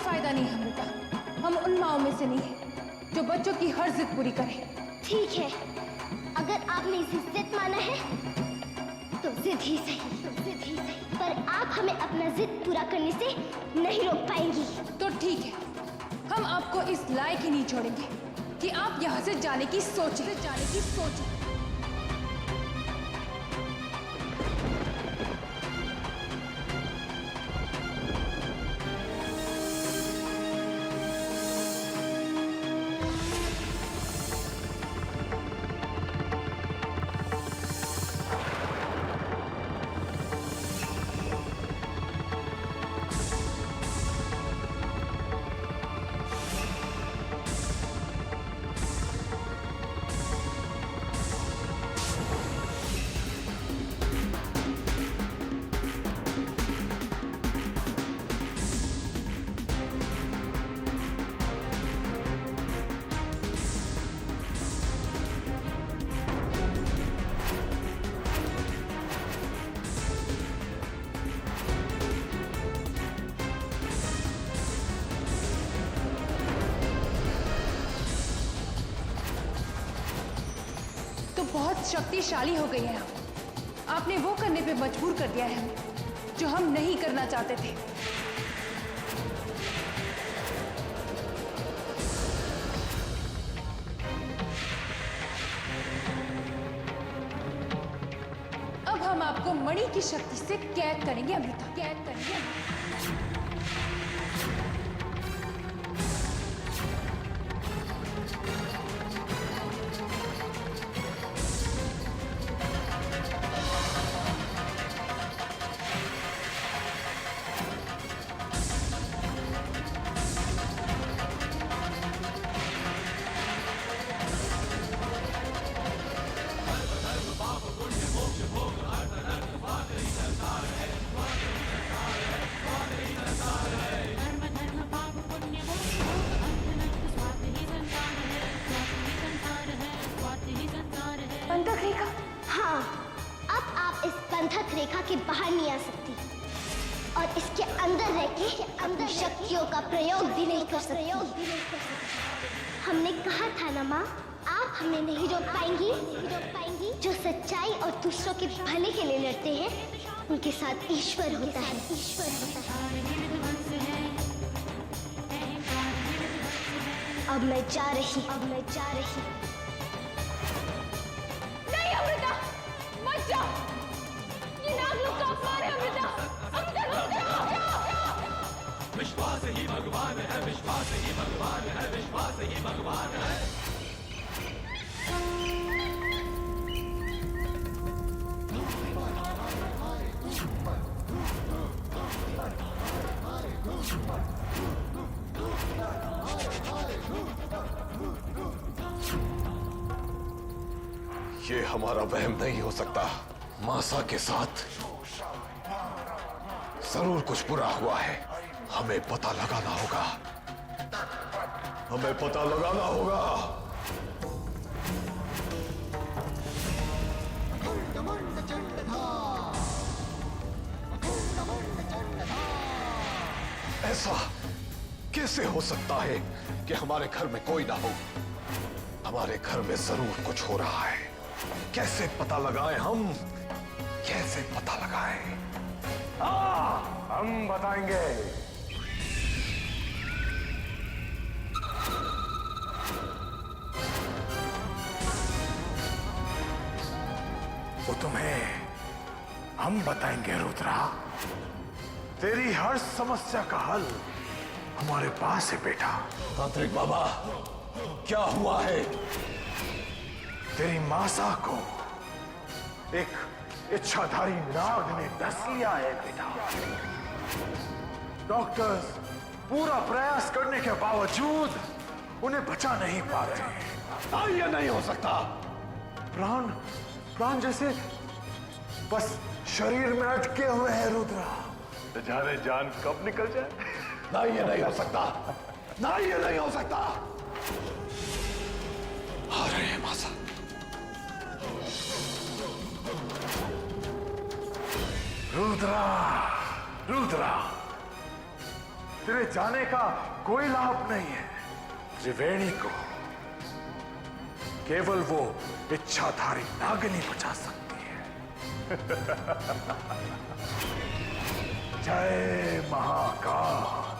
फायदा नहीं है अमृता। हम उन माओं में से नहीं है जो बच्चों की हर जिद पूरी करें। ठीक है, अगर आपने इसे जिद माना है तो जिद ही सही, पर आप हमें अपना जिद पूरा करने से नहीं रोक पाएंगी। तो ठीक है, हम आपको इस लायक ही नहीं छोड़ेंगे कि आप यहाँ से जाने की सोचें। बहुत शक्तिशाली हो गई है हम। आपने वो करने पे मजबूर कर दिया है हमें जो हम नहीं करना चाहते थे। अब हम आपको मणि की शक्ति से कैद करेंगे अमृता, कैद करेंगे। बंधक रेखा? हाँ, अब आप इस बंधक रेखा के बाहर नहीं आ सकती और इसके अंदर रह के अपनी शक्तियों का प्रयोग भी नहीं कर सकती। हमने कहा था ना माँ, आप हमें नहीं रोक पाएंगी। जो सच्चाई और दूसरों के भले के लिए लड़ते हैं उनके साथ ईश्वर होता है। अब मैं जा रही। नहीं अमृता, मत जाओ। ये नागलोक का अपमान है अमृता। विश्वास ही भगवान है, विश्वास ही भगवान है, विश्वास ही भगवान है। ये हमारा वहम नहीं हो सकता। मासा के साथ जरूर कुछ बुरा हुआ है। हमें पता लगाना होगा। ऐसा कैसे हो सकता है कि हमारे घर में कोई ना हो? हमारे घर में जरूर कुछ हो रहा है। कैसे पता लगाएं हम? कैसे पता लगाएं? हम बताएंगे। वो तुम्हें हम बताएंगे रुद्रा। तेरी हर समस्या का हल हमारे पास है बेटा। तांत्रिक बाबा, क्या हुआ है? तेरी मासा को एक इच्छाधारी नाग ने डस लिया है बेटा। डॉक्टर्स पूरा प्रयास करने के बावजूद उन्हें बचा नहीं पा रहे हैं। ये नहीं हो सकता। प्राण जैसे बस शरीर में अटके हुए हैं रुद्रा। न जाने जान कब निकल जाए। नहीं, ये नहीं हो सकता। नहीं, ये नहीं हो सकता। आ रहे हैं मासा। रुद्रा, तेरे जाने का कोई लाभ नहीं है। त्रिवेणी को केवल वो इच्छाधारी नागिनी बचा सकती है। जय महाकाल।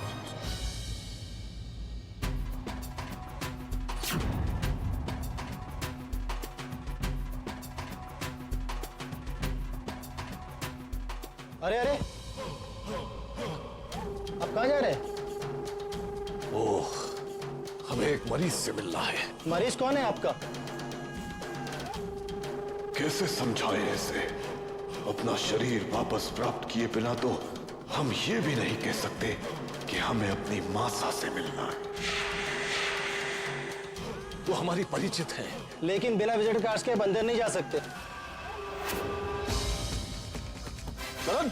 अरे अरे, आप कहाँ जा रहे हैं? ओह, हमें एक मरीज से मिलना है। मरीज कौन है आपका? कैसे समझाएं इसे? अपना शरीर वापस प्राप्त किए बिना तो हम ये भी नहीं कह सकते कि हमें अपनी मासा से मिलना है। वो हमारी परिचित है। लेकिन बिना विजिट कार्ड के अंदर नहीं जा सकते। करण!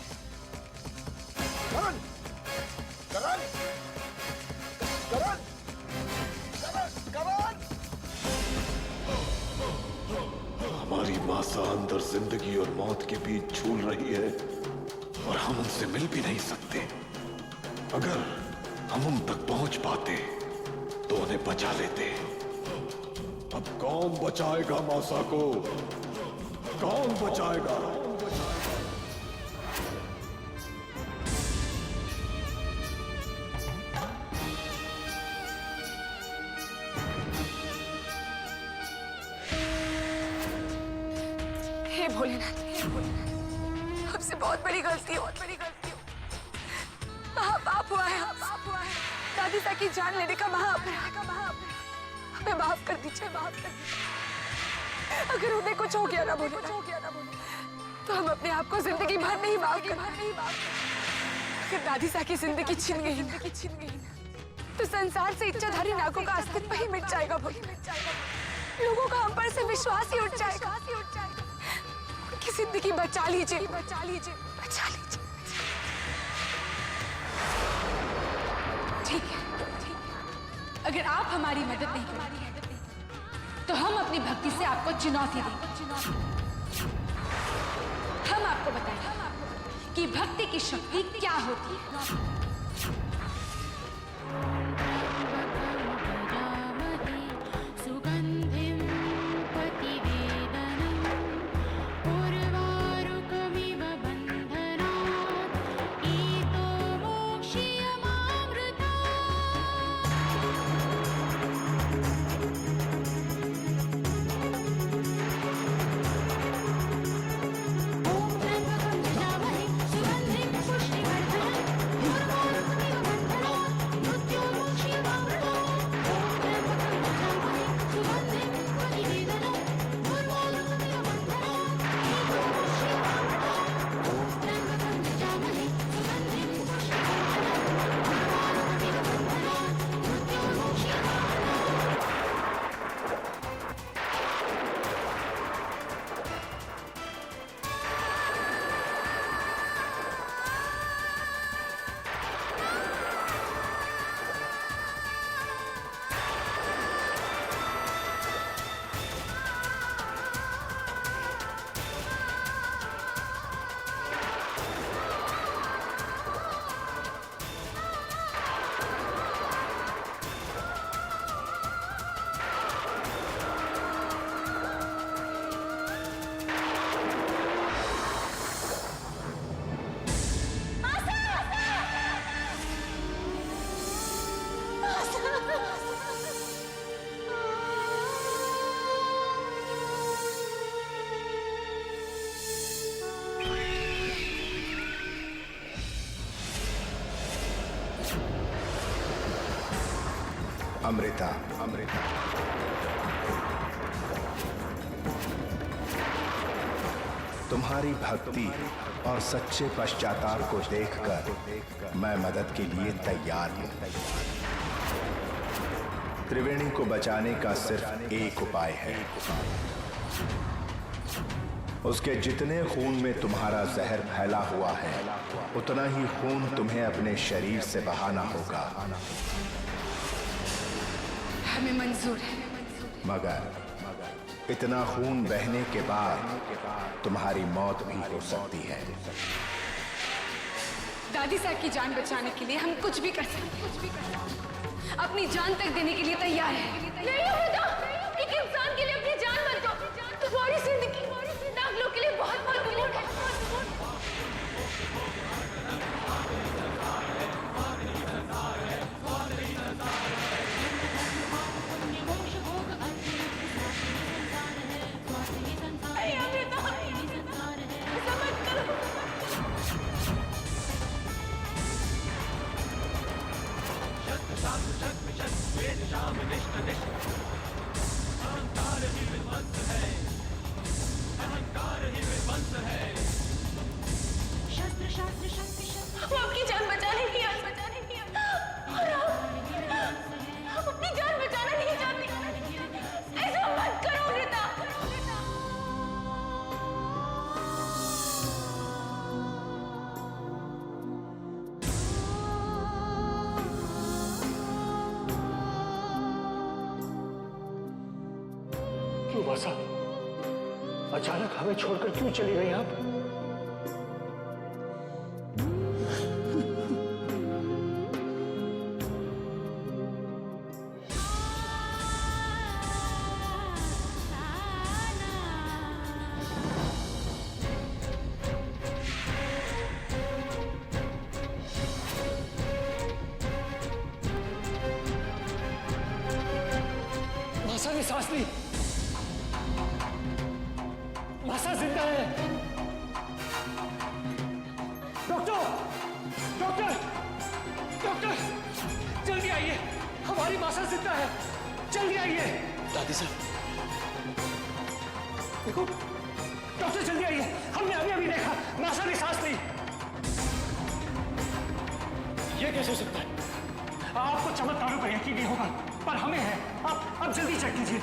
करण! करण! करण! करण! हमारी मासा अंदर जिंदगी और मौत के बीच झूल रही है और हम उनसे मिल भी नहीं सकते। अगर हम उन तक पहुंच पाते तो उन्हें बचा लेते। अब कौन बचाएगा मासा को? कौन बचाएगा? हे भोलेनाथ, हमसे बहुत बड़ी गलती हो, महापाप हुआ है, दादी सा की जान लेने का महाअपराध। हमें माफ कर दीजिए, अगर उन्हें कुछ हो गया ना बोले, तो हम अपने आप को जिंदगी भर नहीं माफ कर। अगर दादी सा की जिंदगी छिन गई तो संसार से इच्छाधारी नागों का अस्तित्व ही मिट जाएगा। लोगों का हम पर से विश्वास ही उठ जाएगा। उनकी जिंदगी बचा लीजिए। ठीक है, अगर आप हमारी मदद नहीं करेंगे तो हम अपनी भक्ति से आपको चुनौती देंगे। हम आपको बताएंगे कि भक्ति की शक्ति क्या होती है। अमृता, तुम्हारी भक्ति और सच्चे पश्चाताप को देखकर मैं मदद के लिए तैयार हूं। त्रिवेणी को बचाने का सिर्फ एक उपाय है। उसके जितने खून में तुम्हारा जहर फैला हुआ है, उतना ही खून तुम्हें अपने शरीर से बहाना होगा। हमें मंजूर है, मगर इतना खून बहने के बाद तुम्हारी मौत भी हो सकती है। दादी साहब की जान बचाने के लिए हम कुछ भी कर सकते हैं, अपनी जान तक देने के लिए तैयार है। नहीं होता, एक इंसान के लिए अपनी जान मत दो। तुम्हारी जिंदगी नागलों के लिए बहुत महत्वपूर्ण है। हम आपकी जान बचाने नहीं आए, और आप अपनी जान बचाना नहीं चाहते। ऐसा मत करो अमृता। क्यों बसा? अचानक हमें छोड़कर क्यों चली गई आप? मासा ने सांस ली। मासा जिंदा है। डॉक्टर, डॉक्टर, डॉक्टर, जल्दी आइए, हमारी मासा जिंदा है, जल्दी आइए। दादी साहब, देखो, डॉक्टर जल्दी आइए, हमने अभी देखा, मासा ने सांस ली। ये कैसे हो सकता है? आपको चमत्कारों पर यकीन नहीं होगा, पर हमें है। आप जल्दी चेक कीजिए।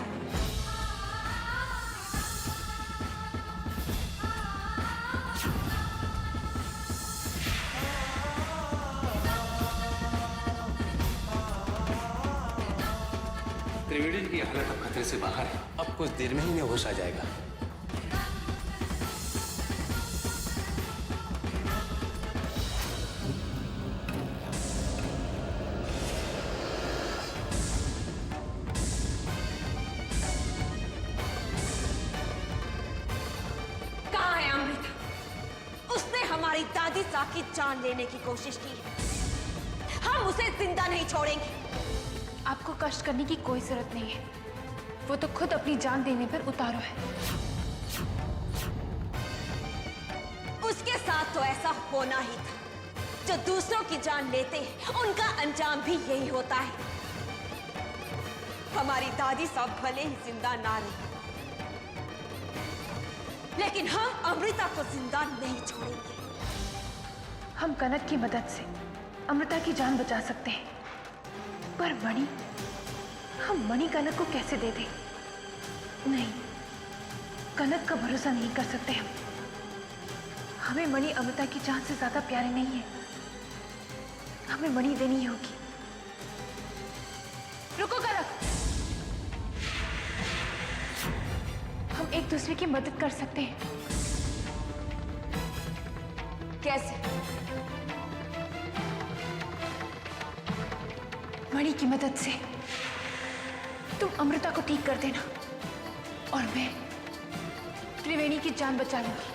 त्रिवेणी की हालत अब खतरे से बाहर है। अब कुछ देर में ही इन्हें होश आ जाएगा। कहाँ है अमृता? उसने हमारी दादी साहब की जान लेने की कोशिश की है। हम उसे जिंदा नहीं छोड़ेंगे। आपको कष्ट करने की कोई जरूरत नहीं है, वो तो खुद अपनी जान देने पर उतारू है। उसके साथ तो ऐसा होना ही था। जो दूसरों की जान लेते हैं उनका अंजाम भी यही होता है। हमारी दादी साहब भले ही जिंदा ना रही, लेकिन हम अमृता को जिंदा नहीं छोड़ेंगे। हम कनक की मदद से अमृता की जान बचा सकते हैं, पर मणि, हम मणि कनक को कैसे दे दें? नहीं, कनक का भरोसा नहीं कर सकते हम। हमें मणि अमृता की जान से ज्यादा प्यारी नहीं है। हमें मणि देनी होगी। रुको कनक, हम एक दूसरे की मदद कर सकते हैं। कैसे? मणि की मदद से तुम अमृता को ठीक कर देना और मैं त्रिवेणी की जान बचा लूंगी।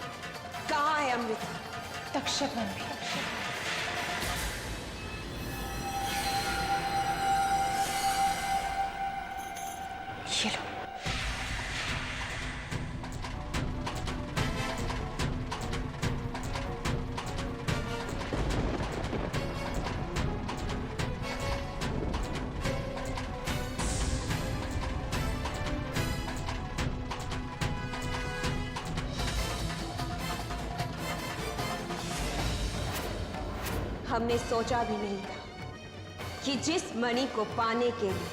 कहाँ है अमृता? तक्षक वन में। ये लो। हमने सोचा भी नहीं था कि जिस मणि को पाने के लिए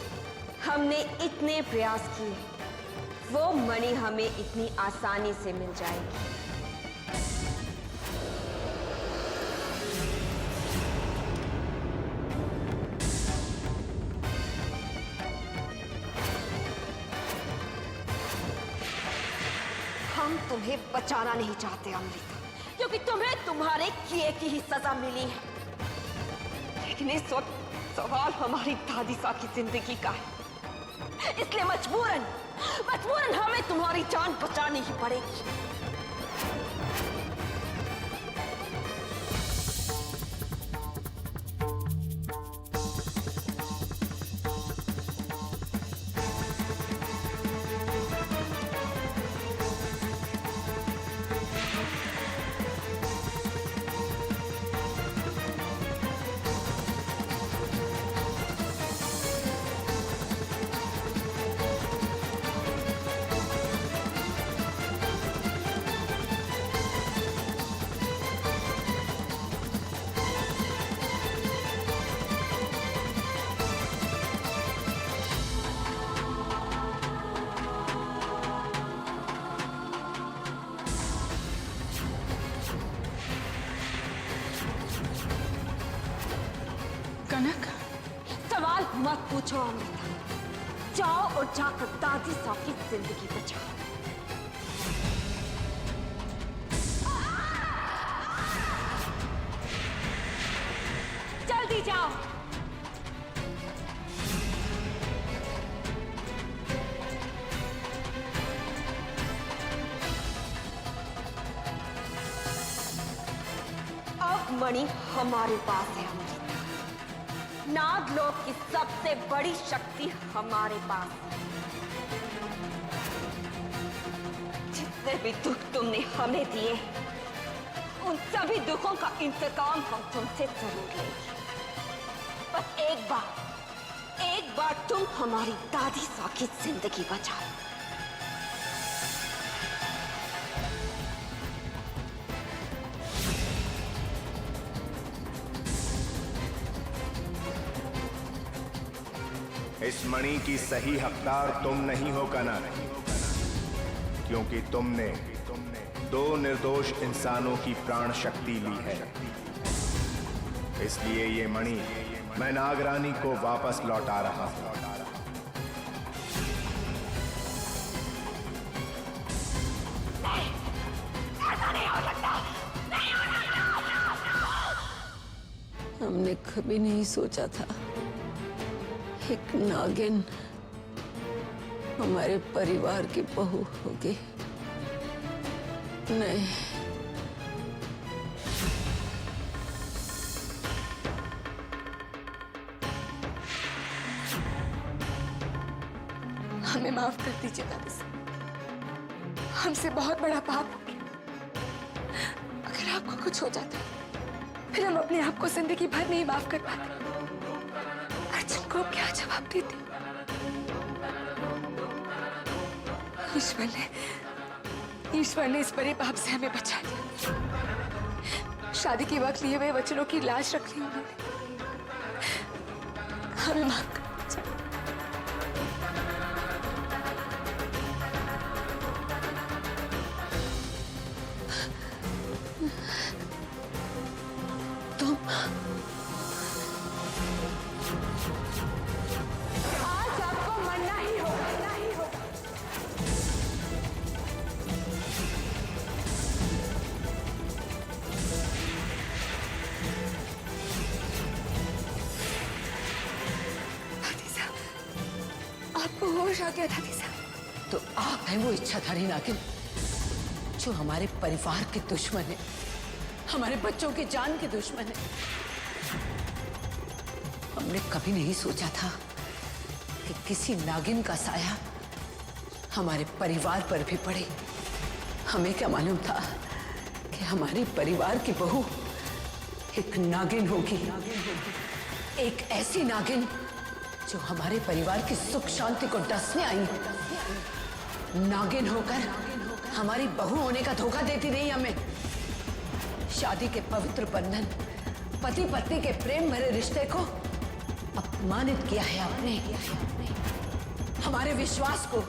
हमने इतने प्रयास किए, वो मणि हमें इतनी आसानी से मिल जाएगी। हम तुम्हें बचाना नहीं चाहते अमृता, क्योंकि तुम्हें तुम्हारे किए की ही सजा मिली है। लेकिन इस वक्त सवाल हमारी दादी सा की जिंदगी का है, इसलिए मजबूरन हमें तुम्हारी जान बचानी ही पड़ेगी। कनक, सवाल मत पूछो अमृता, जाओ और जाकर दादी सा की जिंदगी बचाओ। जल्दी जाओ। अब मणि हमारे पास है अमृता। नागलोक की सबसे बड़ी शक्ति हमारे पास है। जितने भी दुख तुमने हमें दिए, उन सभी दुखों का इंतकाम हम तुमसे जरूर लेंगे। बस एक बार तुम हमारी दादी सा की जिंदगी बचाओ। इस मणि की सही हकदार तुम नहीं हो कनक, क्योंकि तुमने 2 निर्दोष इंसानों की प्राण शक्ति ली है। इसलिए ये मणि मैं नागरानी को वापस लौटा रहा हूं। हमने कभी नहीं सोचा था एक नागिन हमारे परिवार की बहू होगी। नहीं, हमें माफ कर दीजिए दादी साहब, हमसे बहुत बड़ा पाप हो गया। अगर आपको कुछ हो जाता फिर हम अपने आप को जिंदगी भर नहीं माफ कर पाते। अर्जुन को क्या जवाब देते? ईश्वर ने इस बड़े पाप से हमें बचा लिया। शादी के वक्त लिए हुए वचनों की लाज रख ली उन्होंने। हमें माफ कर दीजिए। तुम आज आपको मरना ही होगा। दादी साहब, आपको होश आ गया दादी साहब? तो आप हैं वो इच्छाधारी नागिन जो हमारे परिवार के दुश्मन है, हमारे बच्चों की जान के दुश्मन है। हमने कभी नहीं सोचा था कि किसी नागिन का साया हमारे परिवार पर भी पड़े। हमें क्या मालूम था कि हमारे परिवार की बहू एक नागिन होगी, एक ऐसी नागिन जो हमारे परिवार की सुख शांति को डसने आई है। नागिन होकर हमारी बहू होने का धोखा देती नहीं हमें। शादी के पवित्र बंधन, पति पत्नी के प्रेम भरे रिश्ते को अपमानित किया है आपने। हमारे विश्वास को,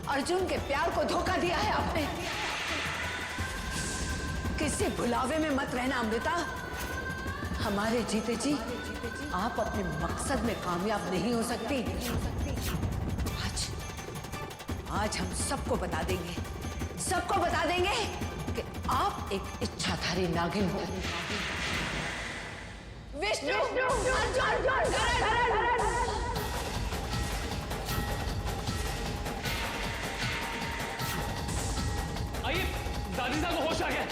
अर्जुन के प्यार को धोखा दिया है आपने। किसी भुलावे में मत रहना अमृता। हमारे जीते जी आप अपने मकसद में कामयाब नहीं हो सकती। आज हम सबको बता देंगे कि आप एक इच्छाधारी नागिन हो। विष्णु, अर्जुन, आइए, दादी साहब को होश आ गया।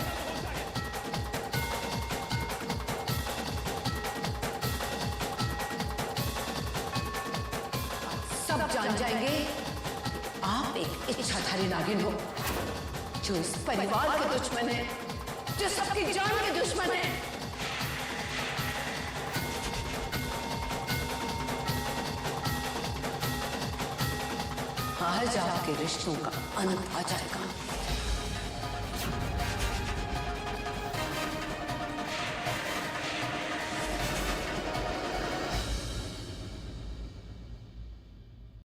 सब जान जाएंगे आप एक इच्छाधारी नागिन हो, जो इस परिवार के दुश्मन है, जो सबकी जान के दुश्मन है। आज आपके रिश्तों का अंत आ जाएगा।